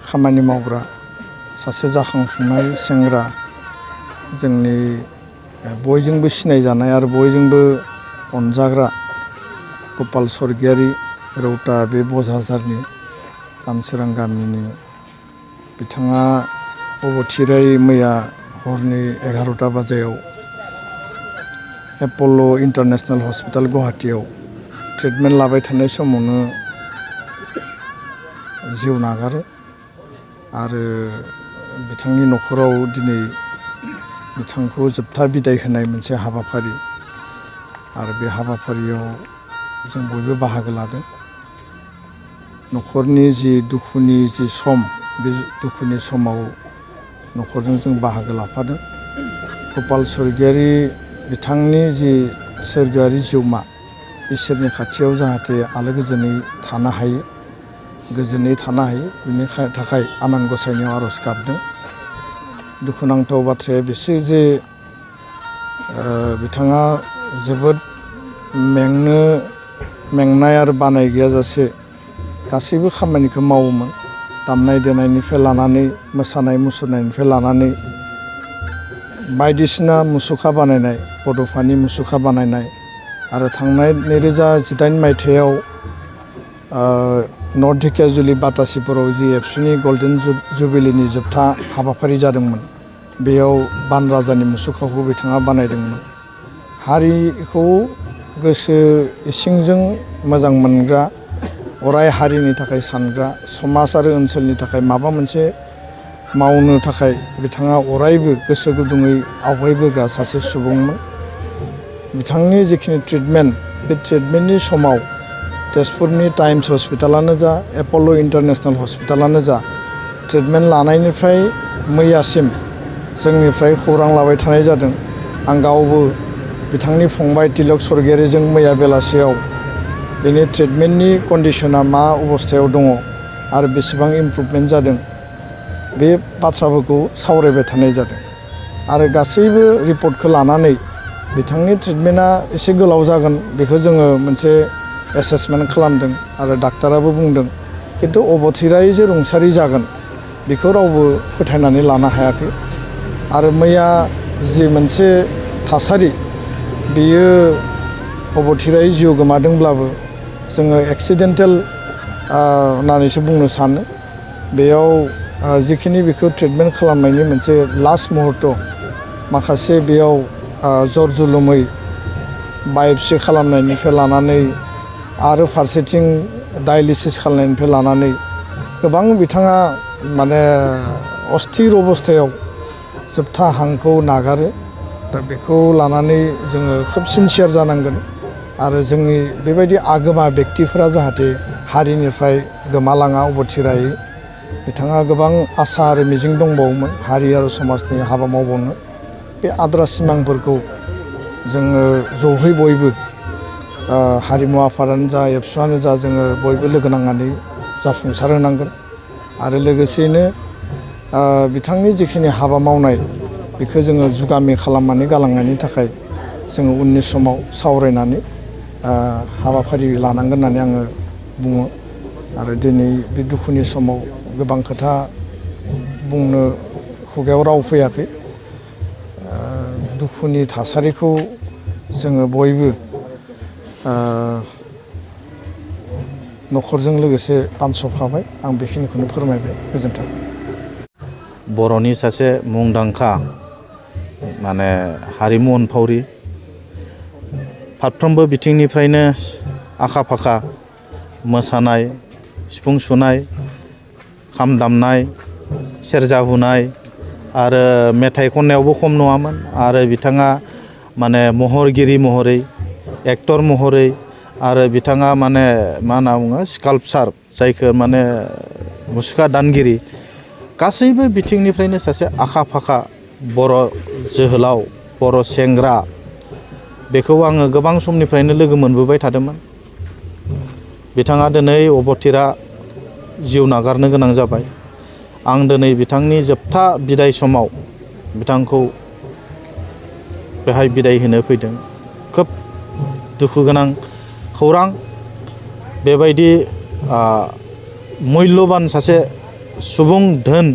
खामानि मावग्रा सासे जाखांफुनाय सेंग्रा जोंनि बयजोंबो सिनायजानाय आरो बयजोंबो अनजाग्रा गपाल स्वर्गियारि रौता बे बजाजारनि दामसोरां गामिनि बिथाङा अबथिरायै मैया हरनि 11टा बाजियाव एप'ल' इन्टारनेशनेल हस्पिटाल गुवाहाटीयाव ट्रिटमेन्ट लाबाय थानाय समावनो जिउ नागारो आरो बिथांनि न'खराव दिनै बिथांखौ जोबथा बिदाय होनाय मोनसे हाबाफारि आरो बे हाबाफारियाव जों बयबो बाहागो लादों। न'खरनि जि दुखुनि जि सम बे दुखुनि समाव न'खरजों जों बाहागो लाफादों। गपाल स्वर्गियारि बिथांनि जि सोरगोआरि जिउमा इसोरनि खाथियाव जाहाथे आलो गोजोनै थानो हायो बिनि थाखाय आनान गसाइनियाव आर'ज गाबदों। दुखुनांथाव बाथ्राया बेसो जे बिथाङा जोबोद मेंनाय आरो बानाय गैयाजासे गासैबो खामानिखौ मावोमोन। दामनाय देनायनिफ्राय लानानै मोसानाय मुसुरनायनिफ्राय लानानै बायदिसिना मुसुखा बानायनाय बड'फानि मुसुखा बानायनाय आरो थांनाय 2018 मायथाइयाव नर्थ धेकियाजुलि बाटासिफोराव जि एबसुनि गल्डेन जुबिलिनि जोबथा हाबाफारि जादोंमोन बेयाव बान राजानि मुसुखाखौ बिथाङा बानायदोंमोन। हारिखौ गोसो इसिंजों मोजां मोनग्रा अराय हारिनि थाखाय सानग्रा समाज आरो ओनसोलनि थाखाय माबा मोनसे मावनो थाखाय बिथाङा अरायबो गोसो गुदुङै आवगायबोग्रा सासे सुबुंमोन। बिथांनि जिखिनि ट्रिटमेन्ट बे ट्रिटमेन्टनि समाव तेजपुरनि टाइम्स हस्पिटालानो जा एप'ल' इन्टारनेशनेल हस्पिटालानो जा ट्रिटमेन्ट लानायनिफ्राय मैयासिम जोंनिफ्राय खौरां लाबाय थानाय जादों। आं गावबो बिथांनि फंबाय तिलक स्वर्गियारिजों मैया बेलासियाव बेनि ट्रिटमेन्टनि कन्डिसना मा अबस्थायाव दङ आरो बेसेबां इमप्रुभमेन्ट जादों बे बाथ्राफोरखौ सावरायबाय थानाय जादों आरो गासैबो रिपर्टखौ लानानै बिथांनि ट्रिटमेन्टआ एसे गोलाव जागोन बेखौ जोङो मोनसे एसेसमेन्ट खालामदों आरो डाक्टाराबो बुंदों, खिन्थु अबथिरायै जे रुंसारि जागोन बेखौ रावबो फोथायनानै लानो हायाखै। आरो मैया जि मोनसे थासारि बेयो अबथिरायै जिउ गोमादोंब्लाबो जोङो एक्सिडेन्टेल होननानैसो बुंनो सानो। बेयाव जिखिनि बेखौ ट्रिटमेन्ट खालामनायनि मोनसे लास्ट मुहुर्त माखासे बेयाव जर जुलुमै बाय'प्सि खालामनायनिफ्राय लानानै आरो फारसेथिं डायलिसिस खालामनायनिफ्राय लानानै गोबां बिथाङा माने अस्थिर अबस्थायाव जोबथा हांखौ नागारो। दा बेखौ लानानै जोङो खोब सिनसियार जानांगोन आरो जोंनि बेबायदि आगोमा बेक्तिफोरा जाहाथे हारिनिफ्राय गोमालाङा अबथिरायै। बिथाङा गोबां आसा आरो मिजिं दंबावोमोन हारि आरो समाजनि हाबा मावबावनो। बे आद्रा सिमांफोरखौ जोङो ज'है बयबो हारिमु आफादानो जा एबसुआनो जा जोङो बयबो लोगो नांनानै जाफुंसार होनांगोन आरो लोगोसेयैनो बिथांनि जिखिनि हाबा मावनाय बेखौ जोङो जुगामि खालामनानै गालांनायनि थाखाय जोङो उननि समाव सावरायनानै हाबाफारि लानांगोन होननानै आङो बुङो। आरो दिनै बे दुखुनि समाव गोबां खोथा बुंनो खुगायाव राव फैयाखै। दुखुनि थासारिखौ जोङो बयबो न'खरजों लोगोसे बानस'फाबाय। आं बेखिनिखौनो फोरमायबाय। गोजोन्थों। बर'नि सासे मुंदांखा माने हारिमु अनफावरि, फारफ्रोमबो बिथिंनिफ्रायनो आखा फाखा, मोसानाय, सिफुं सुनाय, खाम दामनाय, सेरजा हुनाय आरो मेथाइ खननायावबो खम नङामोन। आरो बिथाङा माने महरगिरि महरै, एक्टर महरै आरो बिथाङा माने मा होनना बुङो स्काल्पचार जायखौ माने मुसुखा दानगिरि, गासैबो बिथिंनिफ्रायनो सासे आखा फाखा बर' जोहोलाव, बर' सेंग्रा, बेखौ आङो गोबां समनिफ्रायनो लोगो मोनबोबाय थादोंमोन। बिथाङा दिनै अबथिरा जिउ नागारनो गोनां जाबाय। आं दिनै बिथांनि जोबथा बिदाय समाव बिथांखौ बेहाय बिदाय होनो फैदों। खोब दुखु गोनां खौरां। बेबायदि मुल्यबान सासे सुबुं धोन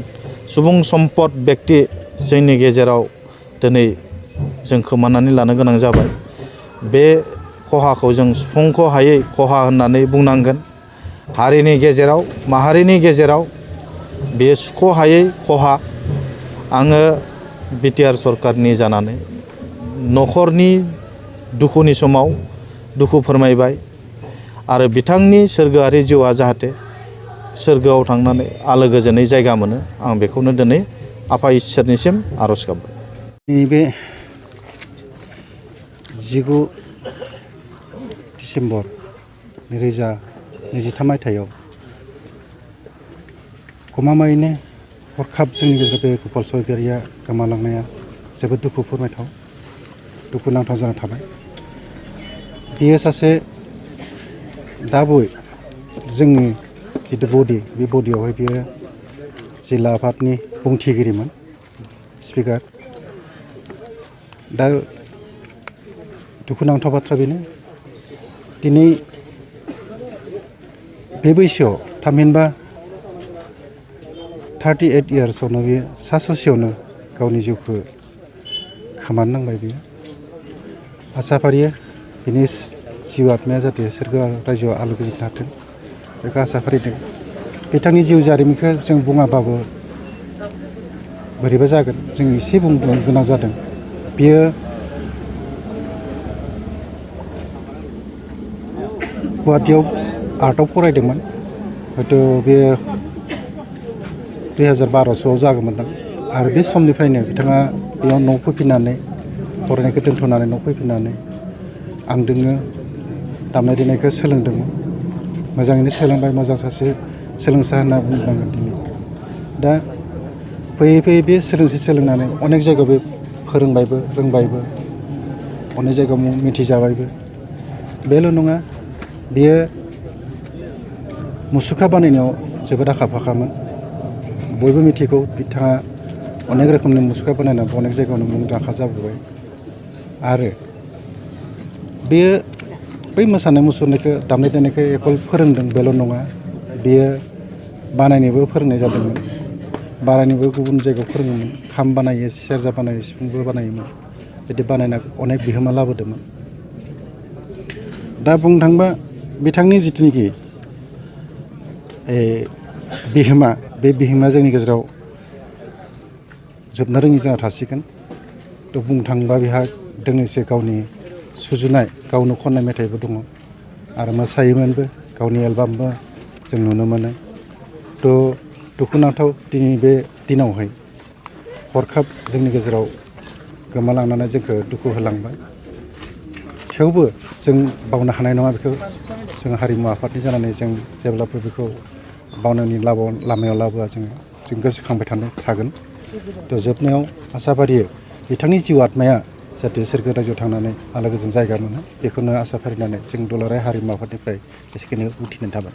सुबुं सम्पद बेक्ति जोंनि गेजेराव दिनै जों खोमानानै लानो गोनां जाबाय। बे खहाखौ जों सुफुंख' हायै खहा होननानै बुंनांगोन। हारिनि गेजेराव माहारिनि गेजेराव बे सुख' हायै खहा। आङो बिटिआर सरकारनि जानानै न'खरनि दुखुनि समाव दुखु फोरमायबाय आरो बिथांनि सोरगोआरि जिउआ जाहाथे सोरगोआव थांनानै आलो गोजोनै जायगा मोनो, आं बेखौनो दिनै आफा इसोरनिसिम आर'ज गाबबाय। नैबे 19 डिसेम्बर 2023 मायथाइयाव गमामायैनो हरखाब जोंनि गेजेराव बे गपाल स्वरगयारिया गोमालांनाया जोबोद दुखु फोरमायथाव, दुखुनांथाव जाना थाबाय। बियो सासे दाबो जोंनि जितु बडि, बे बडियावहाय बियो जिल्ला आफादनि बुंथिगिरिमोन, स्पिकार। दा दुखुनांथाव बाथ्रा बेनो, दिनै बे बैसोआव थामहिनबा 38 इयार्सआवनो बियो सा ससेयावनो गावनि जिउखौ खोमानो नांबाय। बियो आसा फारियो बिनि जिउ आत्माया जाहाथे सोरगो रायजोआव आलो गोजोन थाथों, बेखौ आसा फारिदों। बिथांनि जिउ जारिमिनखौ जों बुङाबाबो बोरैबा जागोन, जों एसे बुंनो गोनां जादों। बियो गुवाहाटीआव आर्टआव फरायदोंमोन, हयथ' बेयो 2012सोआव जागौमोनदां। आरो बे समनिफ्रायनो बिथाङा बेयाव न'आव फैफिननानै फरायनायखौ दोनथ'नानै न'आव फैफिननानै आंदोंनो दामनाय देनायखौ सोलोंदोंमोन। मोजाङैनो सोलोंबाय, मोजां सासे सोलोंसा होनना बुंनांगोन दिनै। दा फैयै फैयै बे सोलोंनानै अनेक जायगायाव बे फोरोंबायबो, रोंबायबो, अनेक जायगायाव मिथिजाबायबो। बेल' नङा, बियो मुसुखा बानायनायाव जोबोद आखा फाखामोन। बयबो मिथिगौ, बिथाङा अनेक रोखोमनि मुसुखा बानायनानै अनेक जायगायावनो मुंदांखा जाबोबाय। आरो बेयो बै मोसानाय मुसुरनायखौ, दामनाय देनायखौ एकल फोरोंदों बेल' नङा, बेयो बानायनोबो फोरोंनाय जादोंमोन। बानायनोबो गुबुन जायगायाव फोरोङोमोन। खाम बानायो, सेरजा बानायो, सिफुंबो बानायोमोन। बिदि बानायना अनेक बिहोमा लाबोदोंमोन। दा बुंनो थाङोबा बिथांनि जिथुनिखि बिहोमा, बे बिहोमाया जोंनि गेजेराव जोबनो रोङि जाना थासिगोन। थ' बुंनो थाङोबा बेहा दोंनैसो गावनि सुजुनाय, गावनो खननाय मेथाइबो दङ आरो मोसायोमोनबो, गावनि एलबामबो जों नुनो मोनो। थ' दुखुनांथाव दिनै बे दिनावहाय हरखाब जोंनि गेजेराव गोमालांनानै जोंखौ दुखु होलांबाय। थेवबो जों बावनो हानाय नङा बेखौ। जों हारिमु आफादनि जानानै जों जेब्लाबो बेखौ बावनायनि लामायाव लाबोआ, जों गोसोखांबाय थागोन। थ' जोबनायाव आसा फारियो बिथांनि जिउ आत्माया जाहाथे सोरगो रायजोआव थांनानै आलो गोजोन जायगा मोनो, बेखौनो आसा फारिनानै जों दुलाराय हारिमु आफादनिफ्राय एसेखिनि बुंथिनाय थाबाय।